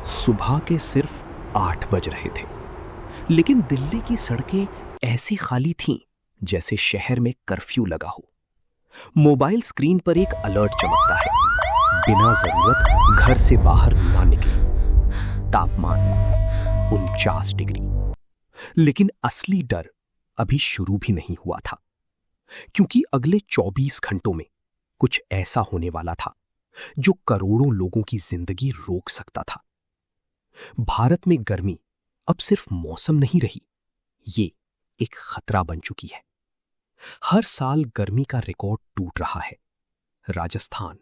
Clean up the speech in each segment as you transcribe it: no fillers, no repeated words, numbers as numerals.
सुबह के सिर्फ 8 बज रहे थे, लेकिन दिल्ली की सड़कें ऐसी खाली थीं जैसे शहर में कर्फ्यू लगा हो। मोबाइल स्क्रीन पर एक अलर्ट चमकता है, बिना जरूरत घर से बाहर ना निकले। तापमान 49 डिग्री। लेकिन असली डर अभी शुरू भी नहीं हुआ था, क्योंकि अगले 24 घंटों में कुछ ऐसा होने वाला था जो करोड़ों लोगों की जिंदगी रोक सकता था। भारत में गर्मी अब सिर्फ मौसम नहीं रही, ये एक खतरा बन चुकी है। हर साल गर्मी का रिकॉर्ड टूट रहा है। राजस्थान,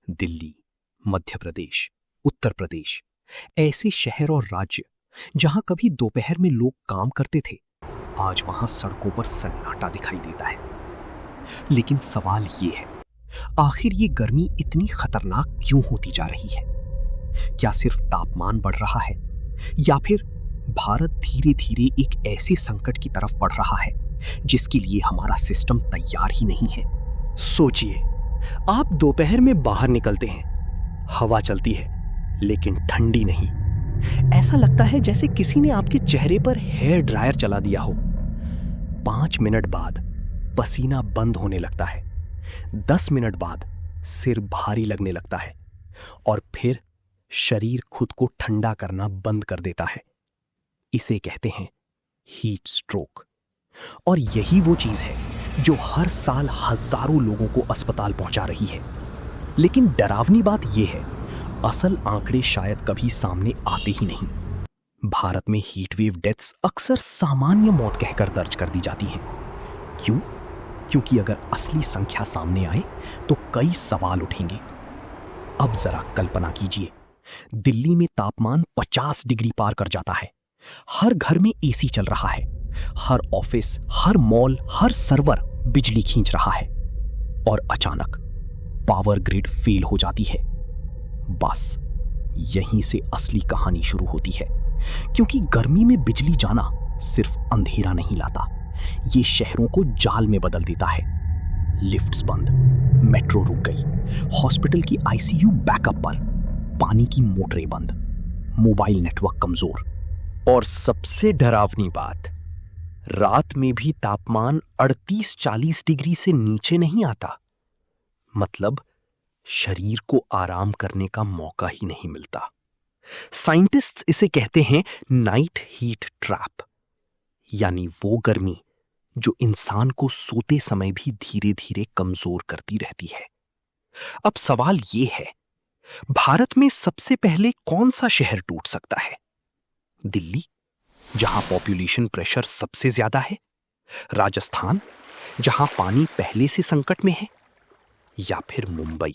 दिल्ली, मध्य प्रदेश, उत्तर प्रदेश, ऐसे शहर और राज्य जहां कभी दोपहर में लोग काम करते थे, आज वहां सड़कों पर सन्नाटा दिखाई देता है। लेकिन सवाल ये है, आखिर ये गर्मी इतनी खतरनाक क्यों होती जा रही है? क्या सिर्फ तापमान बढ़ रहा है, या फिर भारत धीरे धीरे एक ऐसे संकट की तरफ बढ़ रहा है जिसके लिए हमारा सिस्टम तैयार ही नहीं है? सोचिए, आप दोपहर में बाहर निकलते हैं, हवा चलती है लेकिन ठंडी नहीं। ऐसा लगता है जैसे किसी ने आपके चेहरे पर हेयर ड्रायर चला दिया हो। 5 मिनट बाद पसीना बंद होने लगता है, 10 मिनट बाद सिर भारी लगने लगता है, और फिर शरीर खुद को ठंडा करना बंद कर देता है। इसे कहते हैं हीट स्ट्रोक। और यही वो चीज है जो हर साल हजारों लोगों को अस्पताल पहुंचा रही है। लेकिन डरावनी बात यह है, असल आंकड़े शायद कभी सामने आते ही नहीं। भारत में हीट वेव डेथ्स अक्सर सामान्य मौत कहकर दर्ज कर दी जाती हैं। क्यों? क्योंकि अगर असली संख्या सामने आए तो कई सवाल उठेंगे। अब जरा कल्पना कीजिए, दिल्ली में तापमान 50 डिग्री पार कर जाता है, हर घर में एसी चल रहा है, हर ऑफिस, हर मॉल, हर सर्वर बिजली खींच रहा है, और अचानक पावर ग्रिड फेल हो जाती है। बस यहीं से असली कहानी शुरू होती है, क्योंकि गर्मी में बिजली जाना सिर्फ अंधेरा नहीं लाता, ये शहरों को जाल में बदल देता है। लिफ्ट्स बंद, मेट्रो रुक गई, हॉस्पिटल की आईसीयू बैकअप पर, पानी की मोटरें बंद, मोबाइल नेटवर्क कमजोर। और सबसे डरावनी बात, रात में भी तापमान 38-40 डिग्री से नीचे नहीं आता। मतलब शरीर को आराम करने का मौका ही नहीं मिलता। साइंटिस्ट्स इसे कहते हैं नाइट हीट ट्रैप, यानी वो गर्मी जो इंसान को सोते समय भी धीरे धीरे कमजोर करती रहती है। अब सवाल ये है, भारत में सबसे पहले कौन सा शहर टूट सकता है? दिल्ली, जहां पॉपुलेशन प्रेशर सबसे ज्यादा है? राजस्थान, जहां पानी पहले से संकट में है? या फिर मुंबई?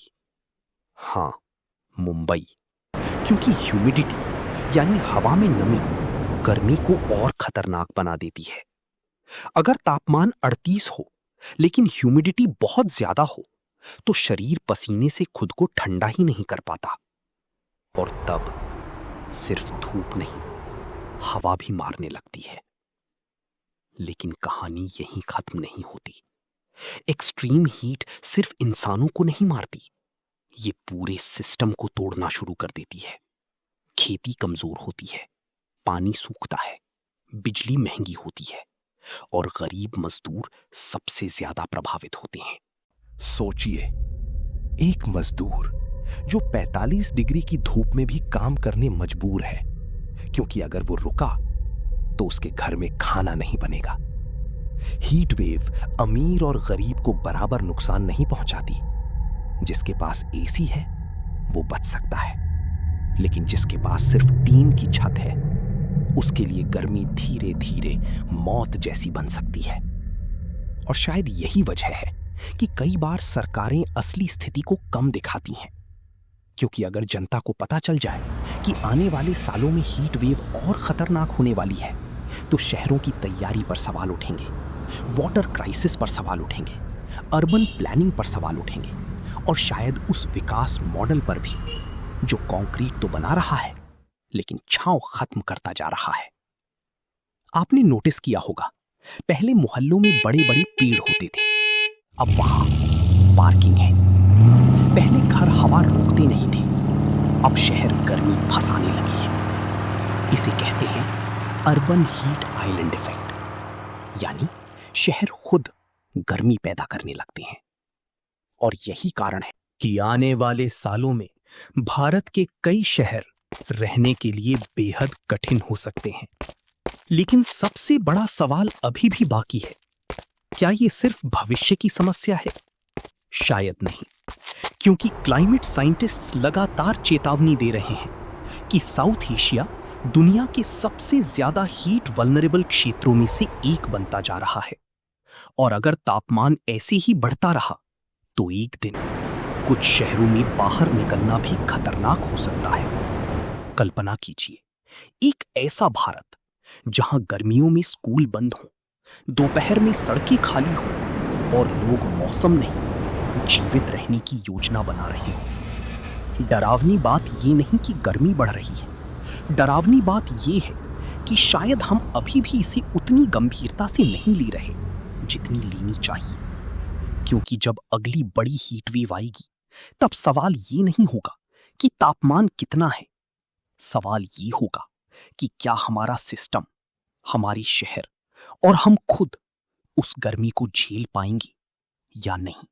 हां, मुंबई, क्योंकि ह्यूमिडिटी यानी हवा में नमी गर्मी को और खतरनाक बना देती है। अगर तापमान 38 हो लेकिन ह्यूमिडिटी बहुत ज्यादा हो तो शरीर पसीने से खुद को ठंडा ही नहीं कर पाता, और तब सिर्फ धूप नहीं, हवा भी मारने लगती है। लेकिन कहानी यहीं खत्म नहीं होती। एक्सट्रीम हीट सिर्फ इंसानों को नहीं मारती, ये पूरे सिस्टम को तोड़ना शुरू कर देती है। खेती कमजोर होती है, पानी सूखता है, बिजली महंगी होती है, और गरीब मजदूर सबसे ज्यादा प्रभावित होते हैं। सोचिए, एक मजदूर जो 45 डिग्री की धूप में भी काम करने मजबूर है, क्योंकि अगर वो रुका तो उसके घर में खाना नहीं बनेगा। हीट वेव अमीर और गरीब को बराबर नुकसान नहीं पहुंचाती। जिसके पास एसी है वो बच सकता है, लेकिन जिसके पास सिर्फ टीन की छत है उसके लिए गर्मी धीरे धीरे मौत जैसी बन सकती है। और शायद यही वजह है कि कई बार सरकारें असली स्थिति को कम दिखाती हैं, क्योंकि अगर जनता को पता चल जाए कि आने वाले सालों में हीट वेव और खतरनाक होने वाली है तो शहरों की तैयारी पर सवाल उठेंगे, वाटर क्राइसिस पर सवाल उठेंगे, अर्बन प्लानिंग पर सवाल उठेंगे, और शायद उस विकास मॉडल पर भी जो कंक्रीट तो बना रहा है लेकिन छांव खत्म करता जा रहा है। आपने नोटिस किया होगा, पहले मोहल्लों में बड़े बड़े पेड़ होते थे, अब वहां पार्किंग है। पहले घर हवा रोकते नहीं थे, अब शहर गर्मी फंसाने लगे हैं। इसे कहते हैं अर्बन हीट आइलैंड इफेक्ट, यानी शहर खुद गर्मी पैदा करने लगते हैं। और यही कारण है कि आने वाले सालों में भारत के कई शहर रहने के लिए बेहद कठिन हो सकते हैं। लेकिन सबसे बड़ा सवाल अभी भी बाकी है, क्या ये सिर्फ भविष्य की समस्या है? शायद नहीं, क्योंकि क्लाइमेट साइंटिस्ट्स लगातार चेतावनी दे रहे हैं कि साउथ एशिया दुनिया के सबसे ज्यादा हीट वल्नरेबल क्षेत्रों में से एक बनता जा रहा है। और अगर तापमान ऐसे ही बढ़ता रहा तो एक दिन कुछ शहरों में बाहर निकलना भी खतरनाक हो सकता है। कल्पना कीजिए, एक ऐसा भारत जहां गर्मियों में स्कूल बंद हो, दोपहर में सड़कें खाली हो और लोग मौसम नहीं, जीवित रहने की योजना बना रहे हैं। डरावनी बात ये नहीं कि गर्मी बढ़ रही है, डरावनी बात ये है कि शायद हम अभी भी इसे उतनी गंभीरता से नहीं ले रहे जितनी लेनी चाहिए। क्योंकि जब अगली बड़ी हीट वेव आएगी, तब सवाल ये नहीं होगा कि तापमान कितना है, सवाल ये होगा कि क्या हमारा सिस्टम, हमारे शहर और हम खुद उस गर्मी को झेल पाएंगे या नहीं।